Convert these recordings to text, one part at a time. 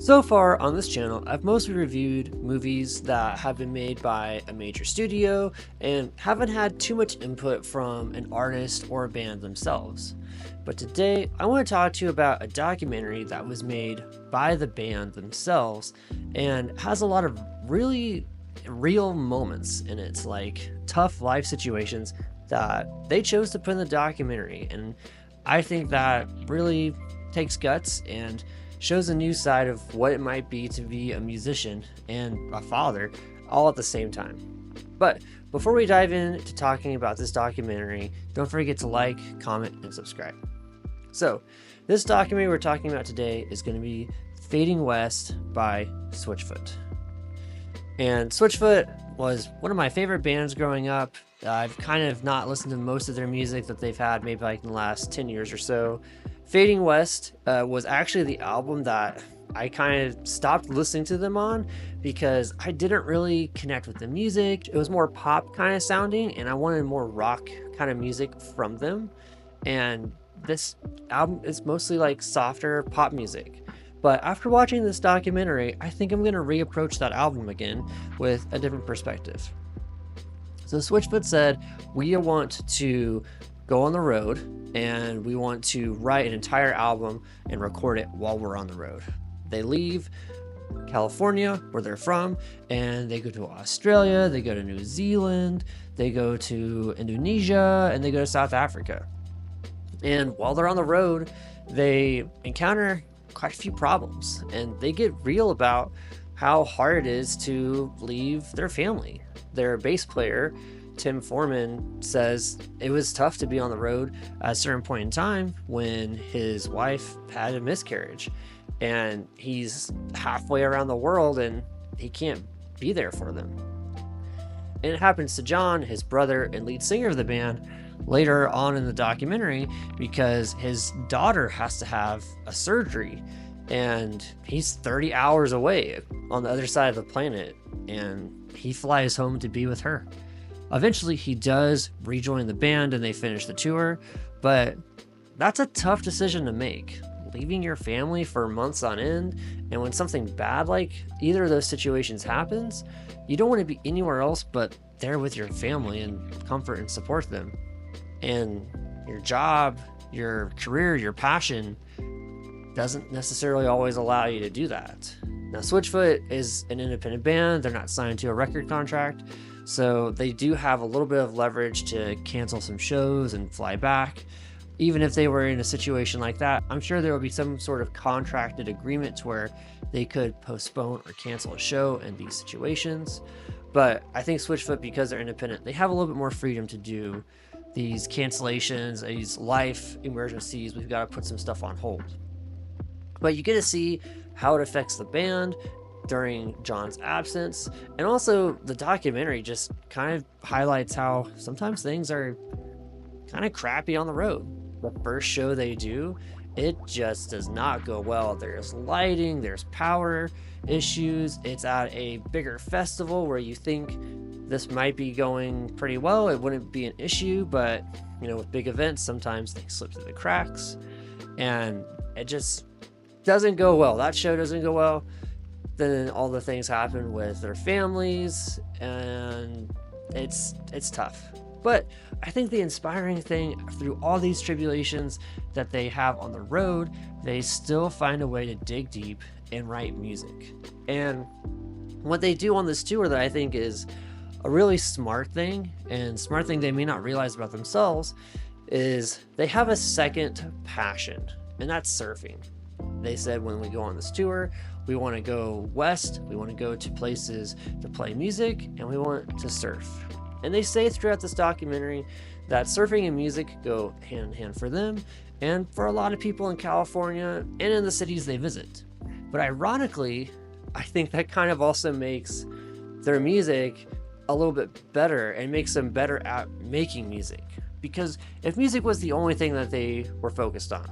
So far on this channel, I've mostly reviewed movies that have been made by a major studio and haven't had too much input from an artist or a band themselves. But today, I want to talk to you about a documentary that was made by the band themselves and has a lot of really real moments in it, like tough life situations that they chose to put in the documentary. And I think that really takes guts and shows a new side of what it might be to be a musician and a father all at the same time. But before we dive into talking about this documentary, don't forget to like, comment, and subscribe. So, this documentary we're talking about today is going to be Fading West by Switchfoot. And Switchfoot was one of my favorite bands growing up. I've kind of not listened to most of their music that they've had maybe like in the last 10 years or so. Fading West was actually the album that I kind of stopped listening to them on because I didn't really connect with the music. It was more pop kind of sounding and I wanted more rock kind of music from them. And this album is mostly like softer pop music. But after watching this documentary, I think I'm going to reapproach that album again with a different perspective. So Switchfoot said, we want to go on the road and we want to write an entire album and record it while we're on the road. They leave California, where they're from, and they go to Australia, they go to New Zealand, they go to Indonesia, and they go to South Africa. And while they're on the road, they encounter quite a few problems, and they get real about how hard it is to leave their family. Their bass player, Tim Foreman, says it was tough to be on the road at a certain point in time when his wife had a miscarriage and he's halfway around the world and he can't be there for them. And it happens to John, his brother and lead singer of the band, later on in the documentary because his daughter has to have a surgery and he's 30 hours away on the other side of the planet and he flies home to be with her. Eventually he does rejoin the band and they finish the tour, but that's a tough decision to make, leaving your family for months on end. And when something bad like either of those situations happens, you don't want to be anywhere else but there with your family and comfort and support them. And your job, your career, your passion doesn't necessarily always allow you to do that. Now, Switchfoot is an independent band. They're not signed to a record contract, so they do have a little bit of leverage to cancel some shows and fly back. Even if they were in a situation like that, I'm sure there would be some sort of contracted agreement to where they could postpone or cancel a show in these situations. But I think Switchfoot, because they're independent, they have a little bit more freedom to do these cancellations, these life emergencies. We've got to put some stuff on hold. But you get to see how it affects the band during John's absence. And also the documentary just kind of highlights how sometimes things are kind of crappy on the road. The first show they do, it just does not go well. There's lighting, there's power issues. It's at a bigger festival where you think this might be going pretty well. It wouldn't be an issue, but you know, with big events, sometimes things slip through the cracks and it just doesn't go well. That show doesn't go well. Then all the things happen with their families and it's tough. But I think the inspiring thing through all these tribulations that they have on the road, they still find a way to dig deep and write music. And what they do on this tour that I think is a really smart thing, and smart thing they may not realize about themselves, is they have a second passion, and that's surfing. They said, when we go on this tour, we want to go west, we want to go to places to play music, and we want to surf. And they say throughout this documentary that surfing and music go hand in hand for them and for a lot of people in California and in the cities they visit. But ironically, I think that kind of also makes their music a little bit better and makes them better at making music. Because if music was the only thing that they were focused on,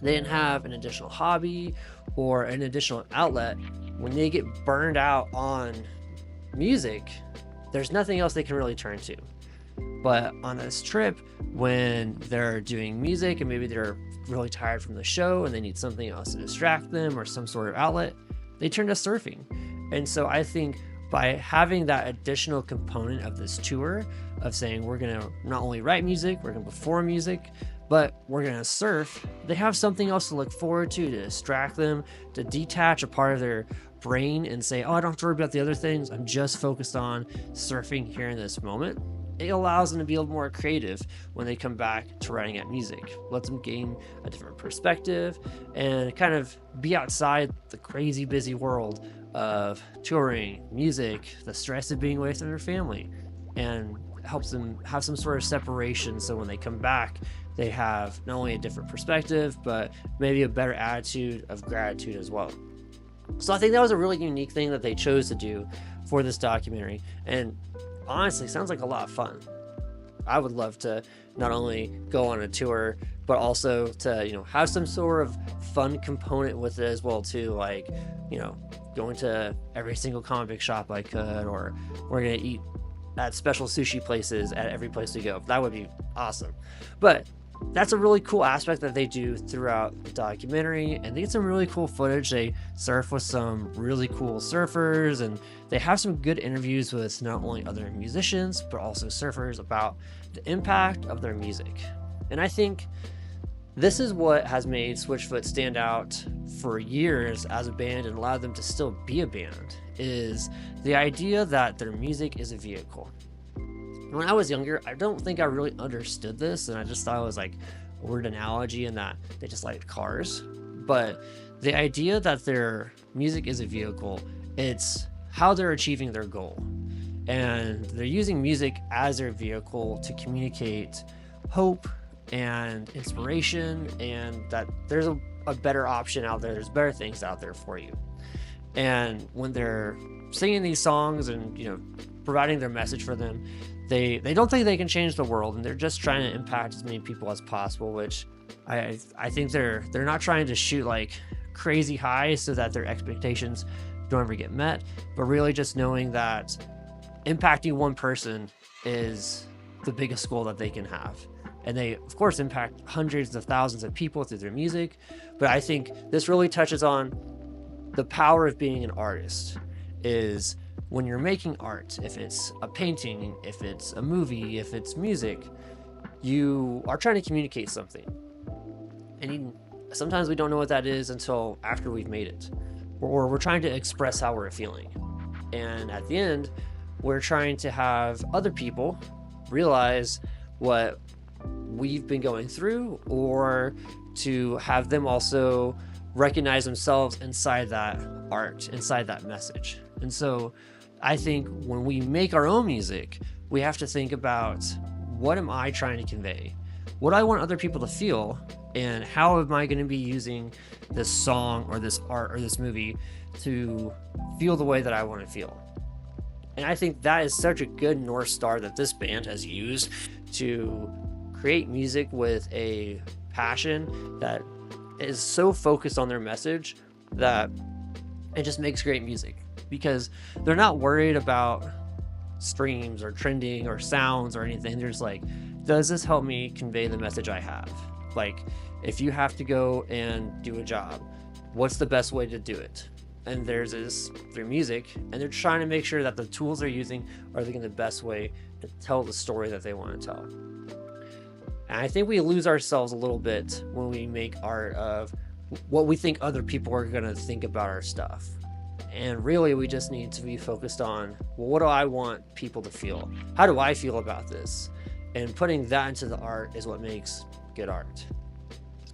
they didn't have an additional hobby or an additional outlet, when they get burned out on music, there's nothing else they can really turn to. But on this trip, when they're doing music and maybe they're really tired from the show and they need something else to distract them or some sort of outlet, they turn to surfing. And so I think by having that additional component of this tour of saying we're going to not only write music, we're going to perform music, but we're going to surf, they have something else to look forward to distract them, to detach a part of their brain and say, oh, I don't have to worry about the other things. I'm just focused on surfing here in this moment. It allows them to be a little more creative when they come back to writing at music. Lets them gain a different perspective and kind of be outside the crazy busy world of touring, music, the stress of being away from their family, and helps them have some sort of separation. So when they come back, they have not only a different perspective, but maybe a better attitude of gratitude as well. So I think that was a really unique thing that they chose to do for this documentary. And honestly, sounds like a lot of fun. I would love to not only go on a tour, but also to, have some sort of fun component with it as well too. Like, going to every single comic book shop I could, or we're going to eat at special sushi places at every place we go. That would be awesome. But that's a really cool aspect that they do throughout the documentary, and they get some really cool footage. They surf with some really cool surfers, and they have some good interviews with not only other musicians but also surfers about the impact of their music. And I think this is what has made Switchfoot stand out for years as a band and allowed them to still be a band, is the idea that their music is a vehicle. When I was younger, I don't think I really understood this, and I just thought it was like a weird analogy in that they just liked cars. But the idea that their music is a vehicle, it's how they're achieving their goal. And they're using music as their vehicle to communicate hope and inspiration, and that there's a better option out there, there's better things out there for you. And when they're singing these songs and providing their message for them, they don't think they can change the world, and they're just trying to impact as many people as possible, which I think they're not trying to shoot like crazy high so that their expectations don't ever get met, but really just knowing that impacting one person is the biggest goal that they can have. And they of course impact hundreds of thousands of people through their music, but I think this really touches on the power of being an artist. Is when you're making art, if it's a painting, if it's a movie, if it's music, you are trying to communicate something. And sometimes we don't know what that is until after we've made it. Or we're trying to express how we're feeling. And at the end, we're trying to have other people realize what we've been going through, or to have them also recognize themselves inside that art, inside that message. And so I think when we make our own music, we have to think about, what am I trying to convey? What do I want other people to feel? And how am I going to be using this song or this art or this movie to feel the way that I want to feel? And I think that is such a good North Star that this band has used to create music with a passion that is so focused on their message that it just makes great music, because they're not worried about streams or trending or sounds or anything. They're just like, does this help me convey the message I have? Like, if you have to go and do a job, what's the best way to do it? And theirs is through music, and they're trying to make sure that the tools they're using are the best way to tell the story that they want to tell. And I think we lose ourselves a little bit when we make art of what we think other people are going to think about our stuff. And really, we just need to be focused on, well, what do I want people to feel? How do I feel about this? And putting that into the art is what makes good art.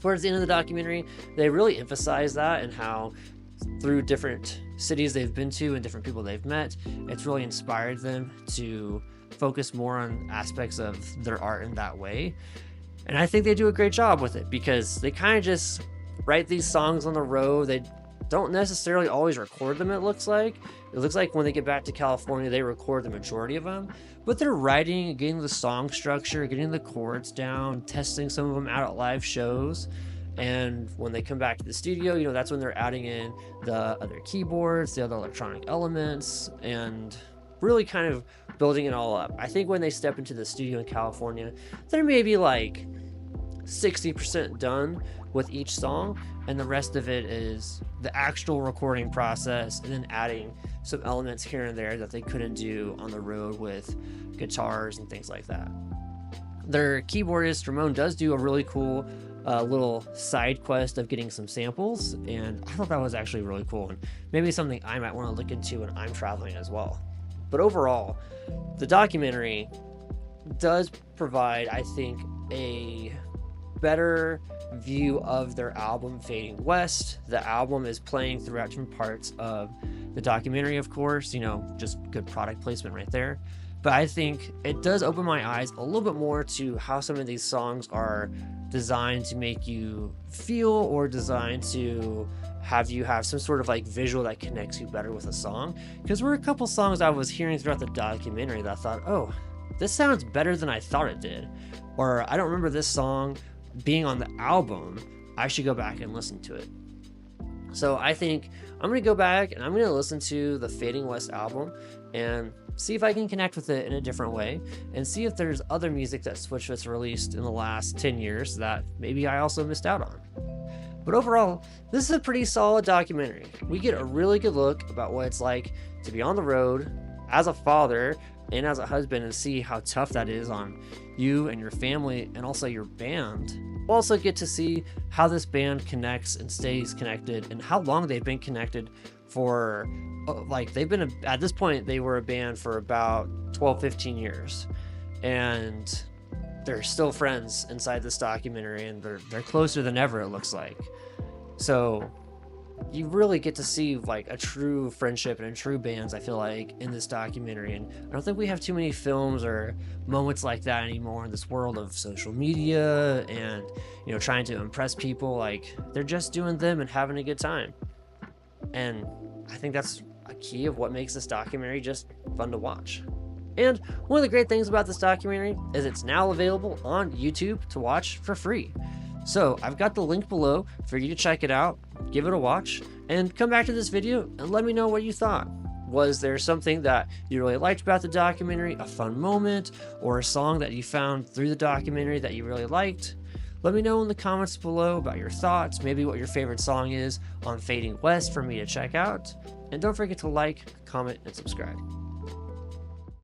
Towards the end of the documentary, they really emphasize that, and how through different cities they've been to and different people they've met, it's really inspired them to focus more on aspects of their art in that way. And I think they do a great job with it, because they kind of just write these songs on the road. They don't necessarily always record them, it looks like. It looks like when they get back to California, they record the majority of them. But they're writing, getting the song structure, getting the chords down, testing some of them out at live shows. And when they come back to the studio, that's when they're adding in the other keyboards, the other electronic elements, and really kind of building it all up. I think when they step into the studio in California, there may be like 60% done with each song, and the rest of it is the actual recording process and then adding some elements here and there that they couldn't do on the road with guitars and things like that. Their keyboardist Ramon does do a really cool little side quest of getting some samples, and I thought that was actually really cool, and maybe something I might want to look into when I'm traveling as well. But overall, the documentary does provide, I think, a better view of their album Fading West. The album is playing throughout different parts of the documentary, of course, just good product placement right there. But I think it does open my eyes a little bit more to how some of these songs are designed to make you feel, or designed to have you have some sort of like visual that connects you better with a song. Because there were a couple songs I was hearing throughout the documentary that I thought, oh, this sounds better than I thought it did. Or I don't remember this song being on the album. I should go back and listen to it. So I think I'm going to go back and I'm going to listen to the Fading West album and see if I can connect with it in a different way, and see if there's other music that Switchfoot's released in the last 10 years that maybe I also missed out on. But overall, this is a pretty solid documentary. We get a really good look about what it's like to be on the road as a father and as a husband, and see how tough that is on you and your family and also your band. We'll also get to see how this band connects and stays connected, and how long they've been connected for. They've been, at this point, they were a band for about 12-15 years, and they're still friends inside this documentary, and they're closer than ever, it looks like. So you really get to see like a true friendship and a true bands, I feel like, in this documentary. And I don't think we have too many films or moments like that anymore in this world of social media and trying to impress people. Like, they're just doing them and having a good time, and I think that's a key of what makes this documentary just fun to watch. And one of the great things about this documentary is it's now available on YouTube to watch for free. So I've got the link below for you to check it out, give it a watch, and come back to this video and let me know what you thought. Was there something that you really liked about the documentary, a fun moment, or a song that you found through the documentary that you really liked? Let me know in the comments below about your thoughts, maybe what your favorite song is on Fading West for me to check out. And don't forget to like, comment, and subscribe.